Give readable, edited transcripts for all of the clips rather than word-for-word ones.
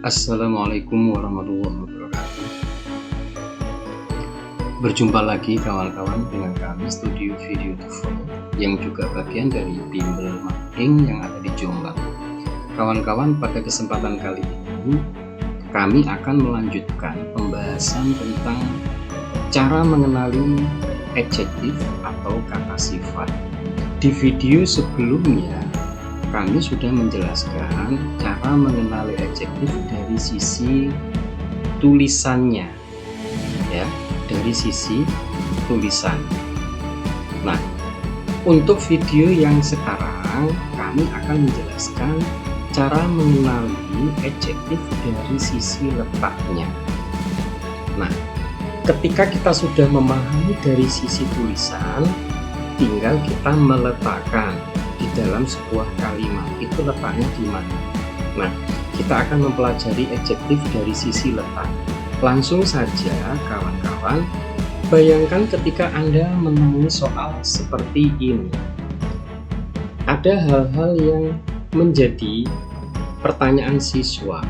Assalamualaikum warahmatullahi wabarakatuh. Berjumpa lagi kawan-kawan dengan kami Studio Video Tuvo yang juga bagian dari bimbel marketing yang ada di Jombang. Kawan-kawan, pada kesempatan kali ini kami akan melanjutkan pembahasan tentang cara mengenali adjektif atau kata sifat. Di video sebelumnya kami sudah menjelaskan cara mengenali adjektif dari sisi tulisannya, ya, dari sisi tulisan. Nah, untuk video yang sekarang kami akan menjelaskan cara mengenali adjektif dari sisi letaknya. Nah, ketika kita sudah memahami dari sisi tulisan, tinggal kita meletakkan di dalam sebuah kalimat itu letaknya di mana. Nah, kita akan mempelajari adjektif dari sisi letak. Langsung saja kawan-kawan, bayangkan ketika Anda menemui soal seperti ini. Ada hal-hal yang menjadi pertanyaan siswa.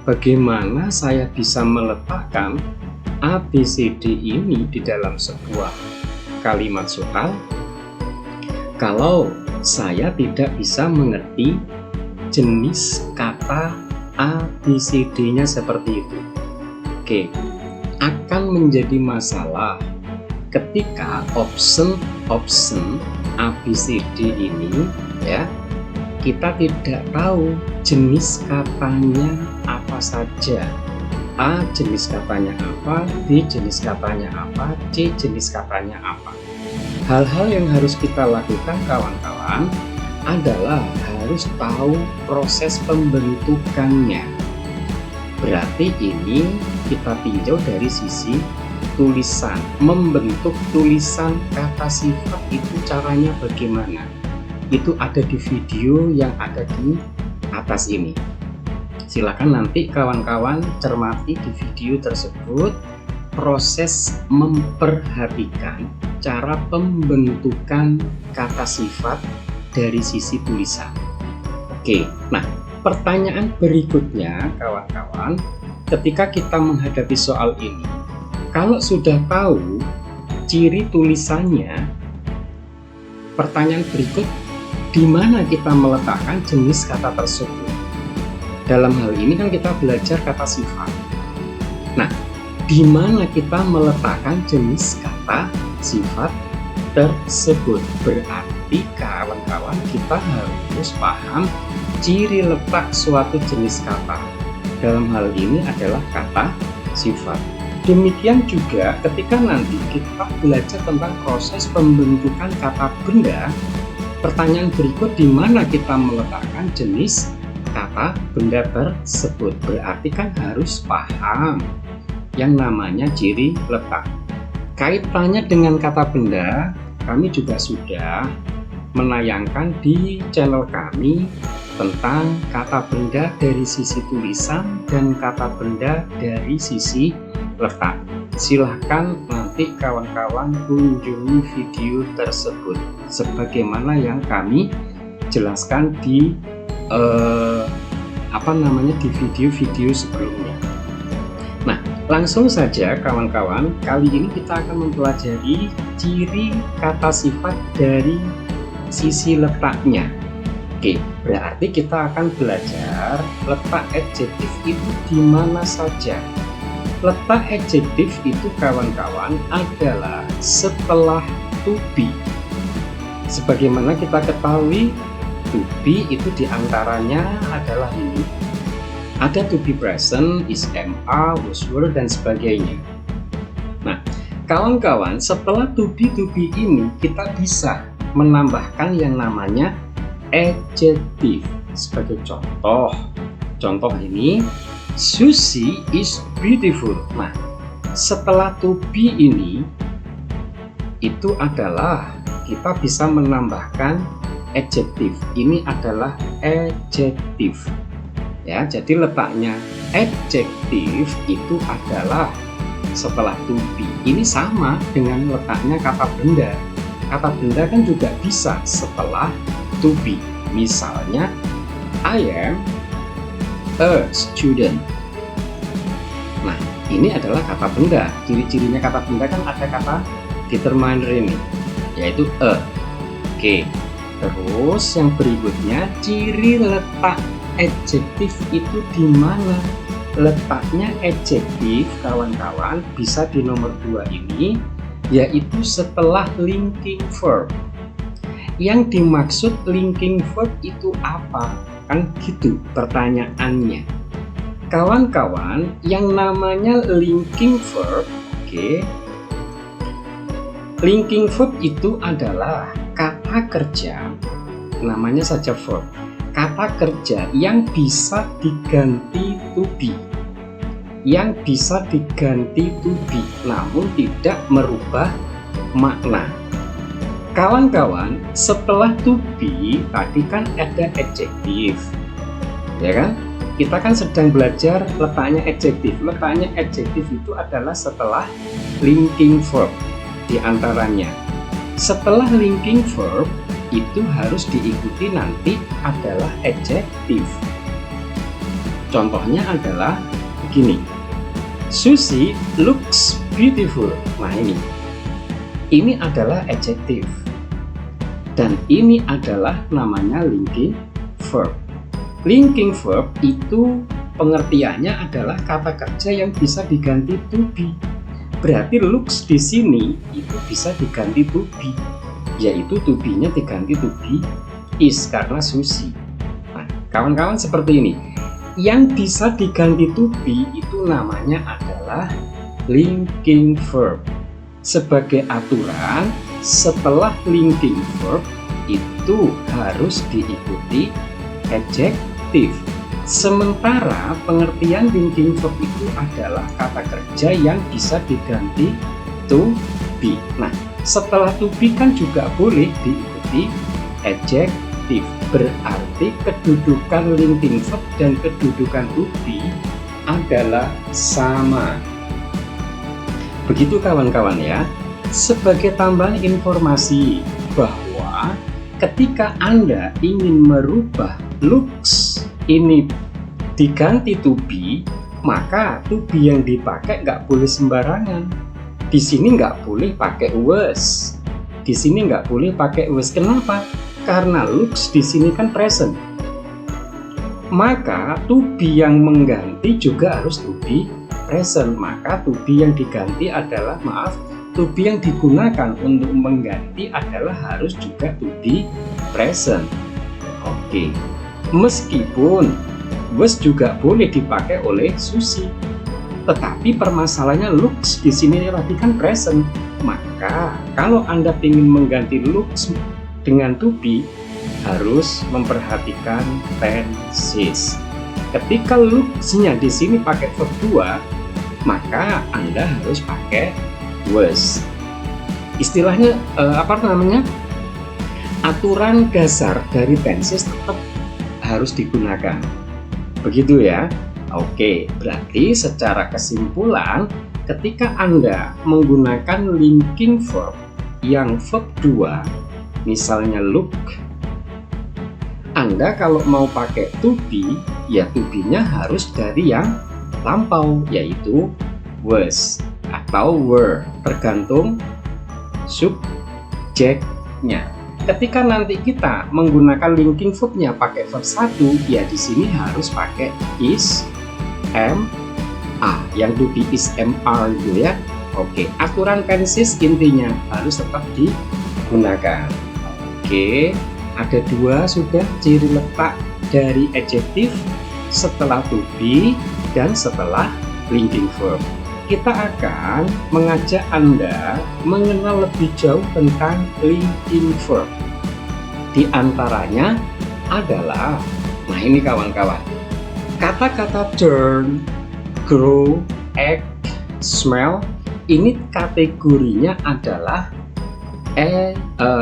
Bagaimana saya bisa meletakkan A, B, C, D ini di dalam sebuah kalimat soal kalau saya tidak bisa mengerti jenis kata A, B, C, D-nya seperti itu. Oke, akan menjadi masalah ketika option A, B, C, D ini, ya, kita tidak tahu jenis katanya apa saja. A jenis katanya apa, B jenis katanya apa, C jenis katanya apa. Hal-hal yang harus kita lakukan kawan-kawan adalah harus tahu proses pembentukannya. Berarti ini kita tinjau dari sisi tulisan. Membentuk tulisan kata sifat itu caranya bagaimana? Itu ada di video yang ada di atas ini. Silakan nanti kawan-kawan cermati di video tersebut proses memperhatikan cara pembentukan kata sifat dari sisi tulisan. Oke, nah pertanyaan berikutnya kawan-kawan, ketika kita menghadapi soal ini, kalau sudah tahu ciri tulisannya, pertanyaan berikut, di mana kita meletakkan jenis kata tersebut? Dalam hal ini kan kita belajar kata sifat. Nah, di mana kita meletakkan jenis kata sifat tersebut? Berarti kawan-kawan kita harus paham ciri letak suatu jenis kata. Dalam hal ini adalah kata sifat. Demikian juga ketika nanti kita belajar tentang proses pembentukan kata benda, pertanyaan berikut, di mana kita meletakkan jenis kata benda tersebut? Berarti kan harus paham yang namanya ciri letak. Kaitannya dengan kata benda, kami juga sudah menayangkan di channel kami tentang kata benda dari sisi tulisan dan kata benda dari sisi letak. Silahkan nanti kawan-kawan kunjungi video tersebut sebagaimana yang kami jelaskan di di video-video sebelumnya. Nah, langsung saja kawan-kawan, kali ini kita akan mempelajari ciri kata sifat dari sisi letaknya. Oke, berarti kita akan belajar letak adjektif itu di mana saja. Letak adjektif itu kawan-kawan adalah setelah to be. Sebagaimana kita ketahui, to be itu diantaranya adalah ini. Ada to be present, is, am, are, was, were, dan sebagainya. Nah, kawan-kawan, setelah to be ini kita bisa menambahkan yang namanya adjektif. Sebagai contoh ini, Susie is beautiful. Nah, setelah to be ini itu adalah kita bisa menambahkan adjektif. Ini adalah adjektif. Ya, jadi letaknya adjektif itu adalah setelah to be. Ini sama dengan letaknya kata benda. Kata benda kan juga bisa setelah to be. Misalnya, I am a student. Nah, ini adalah kata benda. Ciri-cirinya kata benda kan ada kata determiner ini, yaitu a. Oke. Terus yang berikutnya, ciri letak adjektif itu di mana? Letaknya adjektif, kawan-kawan, bisa di nomor 2 ini, yaitu setelah linking verb. Yang dimaksud linking verb itu apa? Kan gitu pertanyaannya. Kawan-kawan, yang namanya linking verb, oke. Linking verb itu adalah kata kerja, namanya saja verb. Kata kerja yang bisa diganti to be. Yang bisa diganti to be, namun tidak merubah makna. Kawan-kawan, setelah to be tadi kan ada adjektif, ya kan? Kita kan sedang belajar letaknya adjektif. Letaknya adjektif itu adalah setelah linking verb di antaranya. Setelah linking verb itu harus diikuti nanti adalah adjektif. Contohnya adalah begini. Susie looks beautiful. Nah ini adalah adjektif. Dan ini adalah namanya linking verb. Linking verb itu pengertiannya adalah kata kerja yang bisa diganti to be. Berarti looks di sini itu bisa diganti to be, yaitu to be-nya diganti to be is karena Susie. Nah, kawan-kawan seperti ini. Yang bisa diganti to be itu namanya adalah linking verb. Sebagai aturan, setelah linking verb itu harus diikuti adjektif. Sementara pengertian linking verb itu adalah kata kerja yang bisa diganti to be. Nah, setelah to be kan juga boleh diikuti adjektif. Berarti kedudukan linking verb dan kedudukan to be adalah sama. Begitu kawan-kawan ya. Sebagai tambahan informasi bahwa ketika Anda ingin merubah looks ini diganti to be, maka to be yang dipakai nggak boleh sembarangan. Di sini nggak boleh pakai was. Di sini nggak boleh pakai was. Kenapa? Karena looks di sini kan present. Maka to be yang mengganti juga harus to be present. Maka to be yang diganti adalah, to be yang digunakan untuk mengganti adalah harus juga to be present. Oke. Meskipun was juga boleh dipakai oleh Susie, tetapi permasalahannya looks di sini tadi kan present. Maka kalau Anda ingin mengganti looks dengan to be, harus memperhatikan tenses. Ketika looks-nya di sini pakai verb 2, maka Anda harus pakai was. Istilahnya aturan dasar dari tenses tetap harus digunakan. Begitu ya. Oke, berarti secara kesimpulan ketika Anda menggunakan linking verb yang verb 2, misalnya look, Anda kalau mau pakai to be, ya to be-nya harus dari yang lampau, yaitu was atau were, tergantung subjeknya. Ketika nanti kita menggunakan linking verb-nya pakai verb 1, ya di sini harus pakai is, am, are. Yang to be is, am, are gitu ya. Oke, aturan tenses intinya harus tetap digunakan. Oke, ada 2 sudah ciri letak dari adjektif setelah to be dan setelah linking verb. Kita akan mengajak Anda mengenal lebih jauh tentang linking verb. Di antaranya adalah, nah ini kawan-kawan, kata-kata turn, grow, act, smell, ini kategorinya adalah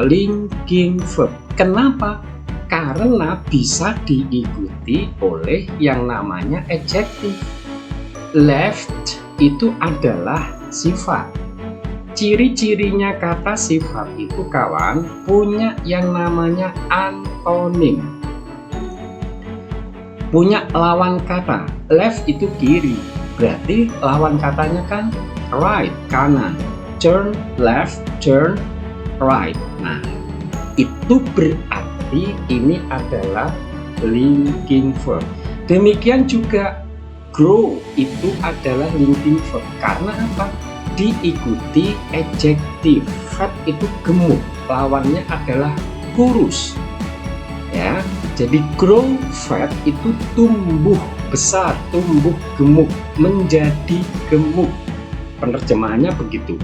linking verb. Kenapa? Karena bisa diikuti oleh yang namanya adjektif. Left itu adalah sifat. Ciri-cirinya kata sifat itu kawan punya yang namanya antonim. punya lawan kata. Left itu kiri, berarti lawan katanya kan right, kanan. Turn left, turn right. Nah, itu berarti ini adalah linking verb. Demikian juga grow itu adalah linking verb. Karena apa? Diikuti adjective. Verb itu gemuk, lawannya adalah kurus. Ya, jadi grow fat itu tumbuh besar, tumbuh gemuk, menjadi gemuk. Penerjemahannya begitu.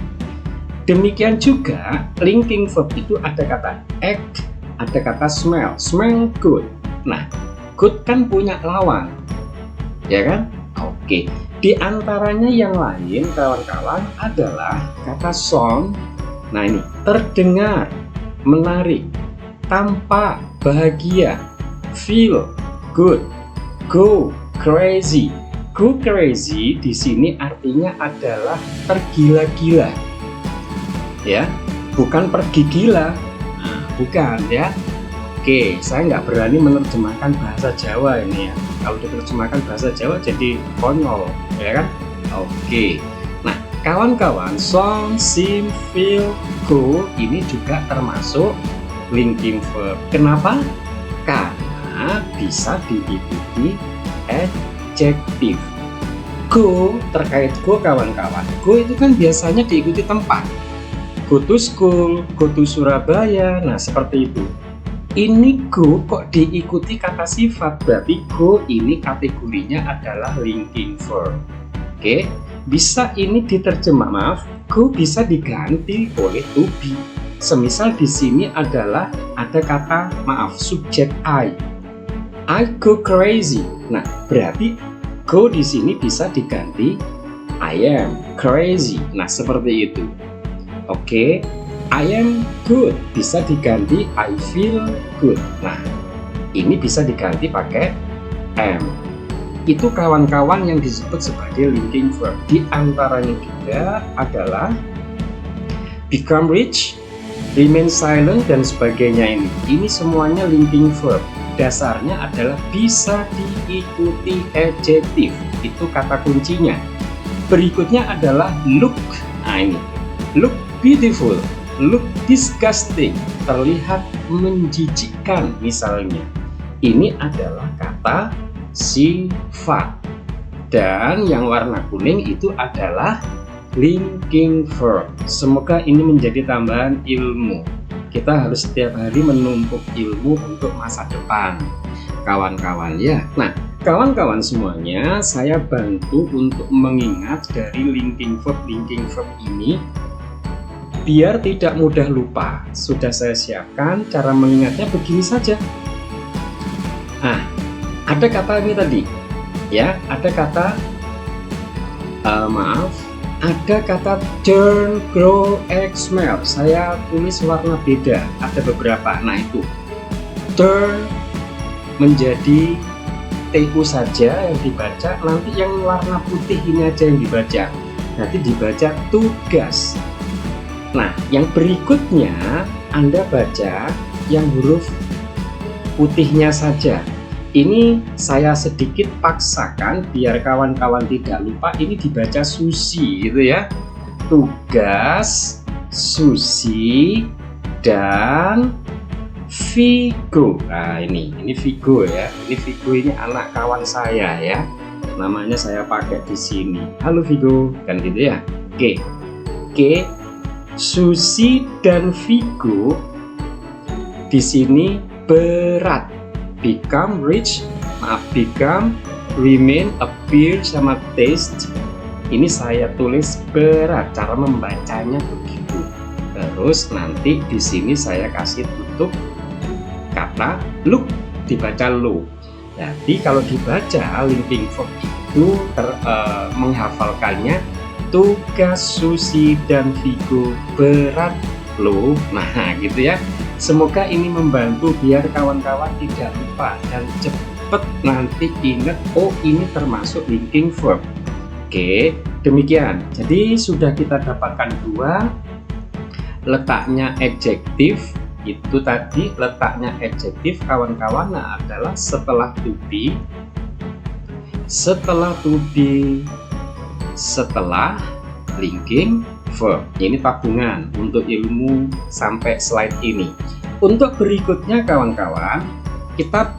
Demikian juga linking verb itu ada kata act, ada kata smell. Smell good. Nah, good kan punya lawan, ya kan? Oke. Di antaranya yang lain kawan-kawan adalah kata sound. Nah ini terdengar, menarik, tampak, bahagia, feel good, go crazy. Go crazy di sini artinya adalah tergila-gila. Ya, bukan pergi gila. Nah, bukan ya. Oke, saya nggak berani menerjemahkan bahasa Jawa ini ya. Kalau diterjemahkan bahasa Jawa jadi konyol, ya kan? Oke. Nah, kawan-kawan, sound, seem, feel, go ini juga termasuk linking verb. Kenapa? Karena bisa diikuti adjective. Go, terkait go kawan-kawan. Go itu kan biasanya diikuti tempat. Go to school, go to Surabaya. Nah, seperti itu. Ini go kok diikuti kata sifat, berarti go ini kategorinya adalah linking verb. Oke, bisa ini diterjemah, go bisa diganti oleh to be. Semisal di sini adalah ada kata subjek I go crazy. Nah, berarti go di sini bisa diganti I am crazy. Nah, seperti itu. Oke. I am good bisa diganti I feel good. Nah, ini bisa diganti pakai am. Itu kawan-kawan yang disebut sebagai linking verb. Di antaranya juga adalah become rich, remain silent, dan sebagainya ini. Ini semuanya linking verb. Dasarnya adalah bisa diikuti adjective. Itu kata kuncinya. Berikutnya adalah look. Nah ini, look beautiful. Look disgusting, terlihat menjijikkan misalnya. Ini adalah kata sifat. Dan yang warna kuning itu adalah linking verb. Semoga ini menjadi tambahan ilmu. Kita harus setiap hari menumpuk ilmu untuk masa depan, kawan-kawan ya. Nah, kawan-kawan semuanya, saya bantu untuk mengingat dari linking verb ini biar tidak mudah lupa. Sudah saya siapkan, cara mengingatnya begini saja. Nah, ada kata ini tadi, ya, ada kata ada kata turn, grow, act, smell. Saya tulis warna beda, ada beberapa. Nah itu, turn menjadi TU saja yang dibaca, nanti yang warna putih ini aja yang dibaca. Nanti dibaca tugas. Nah, yang berikutnya Anda baca yang huruf putihnya saja. Ini saya sedikit paksakan biar kawan-kawan tidak lupa. Ini dibaca Susi gitu ya. Tugas, Susi, dan Vigo. Nah ini Vigo ya. Ini Vigo ini anak kawan saya ya. Namanya saya pakai di sini. Halo Vigo, kan gitu ya. Oke. Susi dan Vigo di sini berat. Become rich, become, remain, appear, sama taste. Ini saya tulis berat. Cara membacanya begitu. Terus nanti di sini saya kasih tutup kata look, dibaca look. Jadi kalau dibaca linking verb itu menghafalkannya tugas Susi dan Vigo berat loh. Nah gitu ya. Semoga ini membantu biar kawan-kawan tidak lupa dan cepet nanti ingat, oh ini termasuk linking verb. Oke, demikian. Jadi sudah kita dapatkan dua. Letaknya adjektif itu tadi, letaknya adjektif kawan-kawan adalah setelah to be setelah to be, setelah linking verb. Ini tabungan untuk ilmu sampai slide ini. Untuk berikutnya kawan-kawan, kita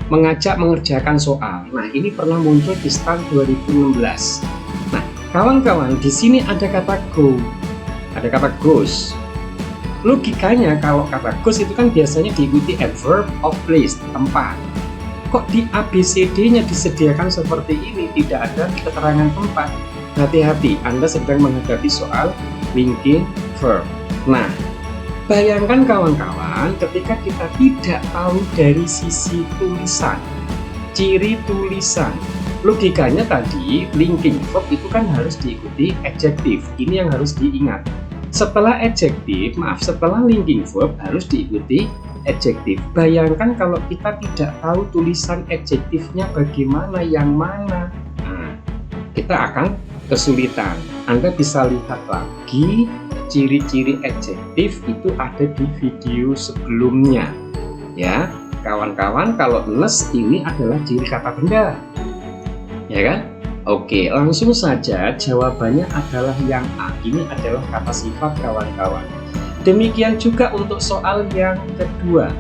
mengajak mengerjakan soal. Nah, ini pernah muncul di STAN 2016. Nah, kawan-kawan, di sini ada kata go, ada kata goes. Logikanya kalau kata goes itu kan biasanya diikuti adverb of place, tempat. Kok di ABCD-nya disediakan seperti ini, tidak ada keterangan tempat? Hati-hati, Anda sedang menghadapi soal linking verb. Nah, bayangkan kawan-kawan, ketika kita tidak tahu dari sisi tulisan, ciri tulisan, logikanya tadi linking verb itu kan harus diikuti adjektif. Ini yang harus diingat. Setelah adjektif, setelah linking verb harus diikuti adjektif. Bayangkan kalau kita tidak tahu tulisan adjektifnya bagaimana, yang mana. Nah, kita akan kesulitan. Anda bisa lihat lagi ciri-ciri adjektif itu ada di video sebelumnya. Ya, kawan-kawan, kalau nes ini adalah ciri kata benda. Ya kan? Oke, langsung saja jawabannya adalah yang A. Ini adalah kata sifat kawan-kawan. Demikian juga untuk soal yang kedua.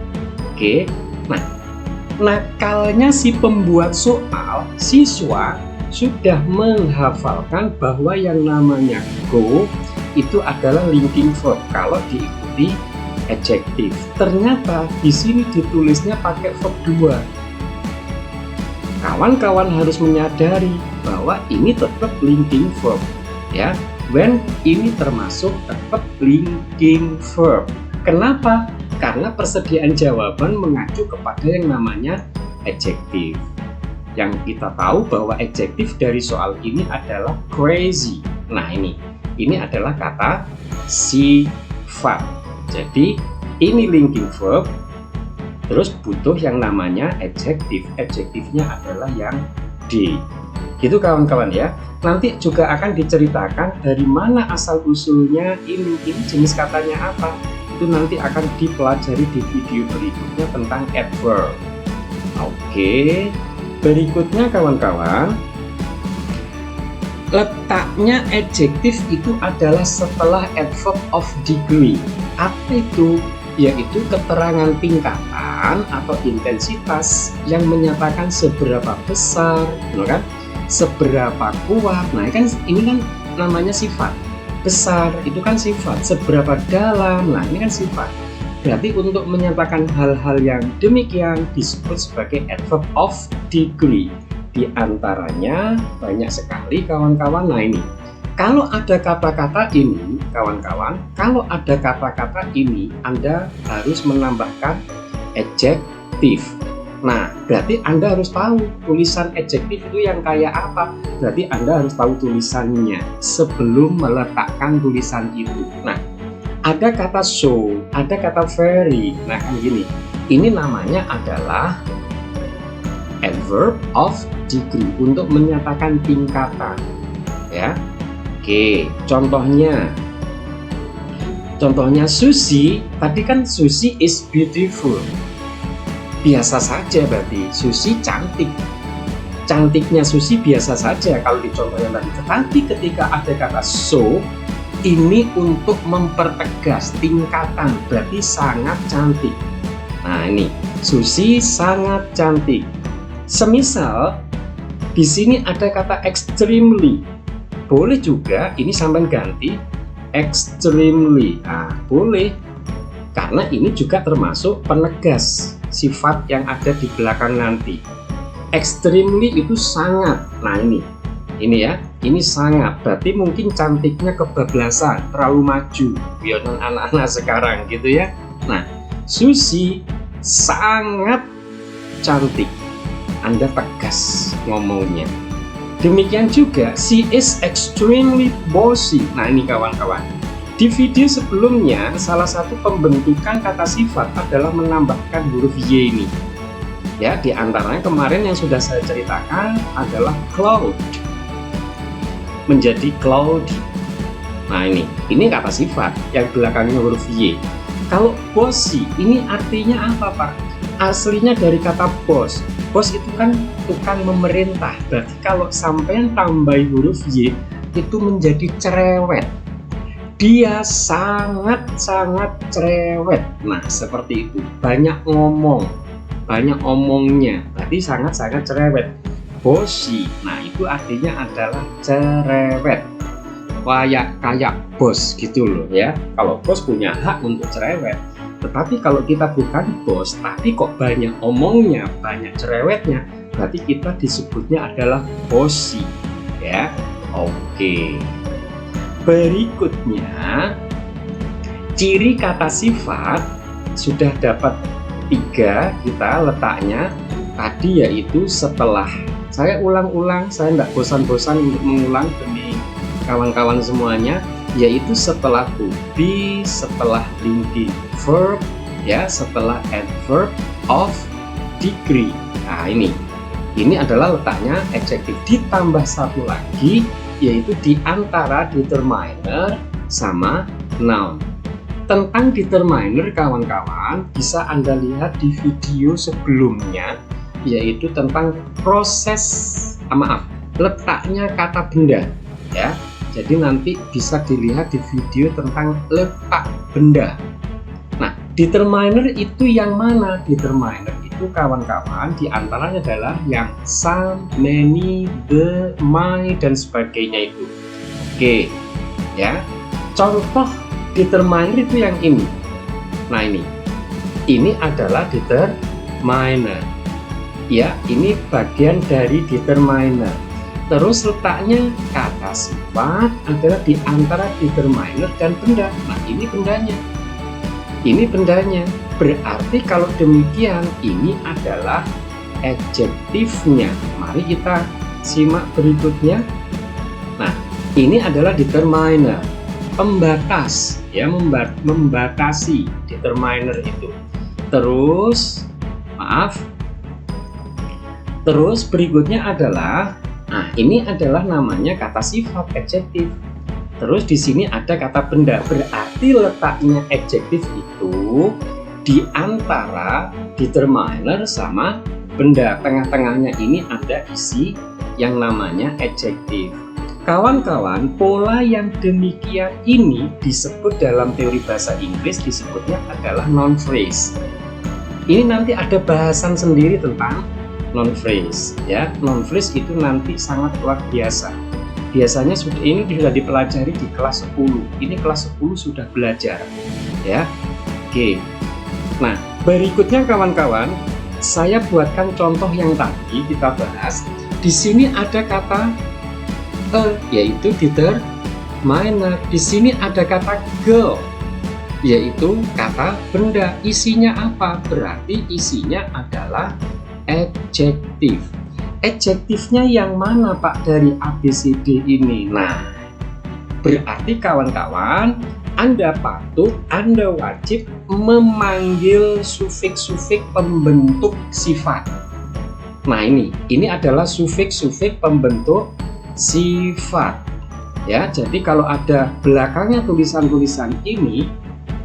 Oke. Nah, nakalnya si pembuat soal, siswa sudah menghafalkan bahwa yang namanya go itu adalah linking verb kalau diikuti adjektif. Ternyata di sini ditulisnya pakai verb 2. Kawan-kawan harus menyadari bahwa ini tetap linking verb, ya. When ini termasuk tetap linking verb. Kenapa? Karena persediaan jawaban mengacu kepada yang namanya adjektif. Yang kita tahu bahwa adjektif dari soal ini adalah crazy. Nah, ini adalah kata sifat. Jadi ini linking verb, terus butuh yang namanya adjektif. Adjektifnya adalah yang D. Gitu kawan-kawan ya. Nanti juga akan diceritakan dari mana asal usulnya ini jenis katanya apa. Itu nanti akan dipelajari di video berikutnya tentang adverb. Oke. Berikutnya kawan-kawan, letaknya adjektif itu adalah setelah adverb of degree. Apa itu? Yaitu keterangan tingkatan atau intensitas yang menyatakan seberapa besar, kan? Seberapa kuat. Nah, ini kan namanya sifat. Besar itu kan sifat. Seberapa dalam. Nah, ini kan sifat. Berarti untuk menyatakan hal-hal yang demikian disebut sebagai adverb of degree. Di antaranya banyak sekali kawan-kawan. Nah, ini kalau ada kata-kata ini kawan-kawan, kalau ada kata-kata ini Anda harus menambahkan adjektif. Nah, berarti Anda harus tahu tulisan adjektif itu yang kayak apa. Berarti Anda harus tahu tulisannya sebelum meletakkan tulisan itu. Nah, ada kata so, ada kata very. Nah, kan gini. Ini namanya adalah adverb of degree untuk menyatakan tingkatan. Ya. Oke, contohnya Susi, tadi kan Susi is beautiful. Biasa saja berarti Susi cantik. Cantiknya Susi biasa saja kalau di contoh yang tadi. Tetapi ketika ada kata so, ini untuk mempertegas tingkatan, berarti sangat cantik. Nah, ini Susi sangat cantik. Semisal di sini ada kata extremely, boleh juga ini sampai ganti extremely. Nah, boleh, karena ini juga termasuk penegas sifat yang ada di belakang nanti. Extremely itu sangat. Nah, ini ya, ini sangat, berarti mungkin cantiknya kebablasan, terlalu maju, biar anak-anak sekarang gitu ya. Nah, Susi sangat cantik, Anda tegas ngomongnya. Demikian juga she is extremely bossy. Nah, ini kawan-kawan, di video sebelumnya salah satu pembentukan kata sifat adalah menambahkan huruf Y ini. Ya, di antaranya kemarin yang sudah saya ceritakan adalah cloud menjadi cloudy. Nah, ini kata sifat yang belakangnya huruf Y. Kalau bossy ini artinya apa, Pak? aslinya dari kata bos. Bos itu kan tukang memerintah. Berarti kalau sampean tambahi huruf Y itu menjadi cerewet. Dia sangat-sangat cerewet. Nah, seperti itu. Banyak ngomong, banyak omongnya. Berarti sangat-sangat cerewet. Bosi. Nah, itu artinya adalah cerewet. Kayak bos gitu loh ya. Kalau bos punya hak untuk cerewet. Tetapi kalau kita bukan bos, tapi kok banyak omongnya, banyak cerewetnya, berarti kita disebutnya adalah bosi ya. Oke. Berikutnya, ciri kata sifat sudah dapat 3 kita letaknya tadi, yaitu setelah. Saya ulang-ulang, saya tidak bosan-bosan untuk mengulang demi kawan-kawan semuanya, yaitu setelah to be, setelah linking verb ya, setelah adverb of degree. Nah, ini adalah letaknya adjektif, ditambah satu lagi yaitu di antara determiner sama noun. Tentang determiner kawan-kawan bisa Anda lihat di video sebelumnya, yaitu tentang proses letaknya kata benda ya. Jadi nanti bisa dilihat di video tentang letak benda. Nah, determiner itu yang mana? Determiner itu kawan-kawan diantaranya adalah yang some, many, the, my, dan sebagainya itu. Oke, ya. Contoh determiner itu yang ini. Nah, ini adalah determiner. Ya, ini bagian dari determiner. Terus letaknya kata sifat adalah di antara determiner dan benda. Nah, ini bendanya. Ini bendanya. Berarti kalau demikian ini adalah adjektifnya. Mari kita simak berikutnya. Nah, ini adalah determiner. Pembatas ya, membatasi determiner itu. Terus berikutnya adalah, nah, ini adalah namanya kata sifat, adjektif. Terus di sini ada kata benda. Berarti letaknya adjektif itu di antara determiner sama benda. Tengah-tengahnya ini ada isi yang namanya adjektif. Kawan-kawan, pola yang demikian ini disebut dalam teori bahasa Inggris disebutnya adalah noun phrase. Ini nanti ada bahasan sendiri tentang noun phrase ya. Noun phrase itu nanti sangat luar biasa. Biasanya ini sudah dipelajari di kelas 10. Ini kelas 10 sudah belajar ya. Oke. Nah, berikutnya kawan-kawan, saya buatkan contoh yang tadi kita bahas. Di sini ada kata yaitu determiner. Di sini ada kata girl yaitu kata benda. Isinya apa? Berarti isinya adalah adjektif. Adjektifnya yang mana Pak dari ABCD ini? Nah, berarti kawan-kawan, Anda wajib memanggil sufiks-sufiks pembentuk sifat. Nah, ini adalah sufiks-sufiks pembentuk sifat. Ya, jadi kalau ada belakangnya tulisan-tulisan ini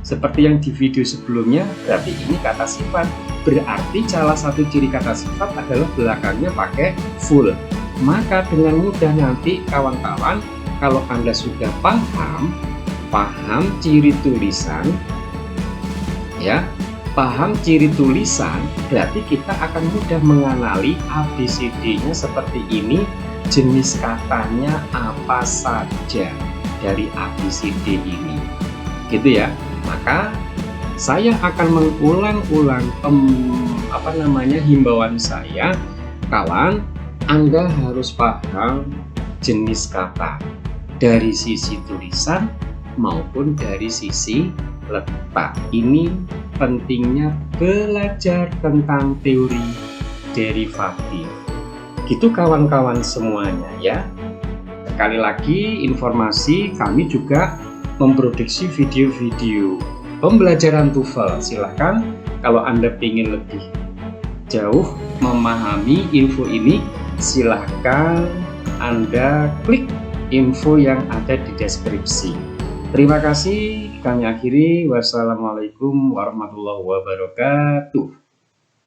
seperti yang di video sebelumnya, berarti ini kata sifat. Berarti salah satu ciri kata sifat adalah belakangnya pakai full. Maka dengan mudah nanti kawan-kawan, kalau Anda sudah paham ciri tulisan ya, paham ciri tulisan, berarti kita akan mudah mengenali ABCD-nya seperti ini, jenis katanya apa saja dari ABCD ini. Gitu ya. Maka saya akan mengulang-ulang himbauan saya, kawan, Anda harus paham jenis kata dari sisi tulisan maupun dari sisi letak. Ini pentingnya belajar tentang teori derivatif. Gitu kawan-kawan semuanya ya. Sekali lagi informasi, kami juga memproduksi video-video pembelajaran TOEFL. Silahkan kalau Anda ingin lebih jauh memahami info ini, silahkan Anda klik info yang ada di deskripsi. Terima kasih, kami akhiri. Wassalamualaikum warahmatullahi wabarakatuh.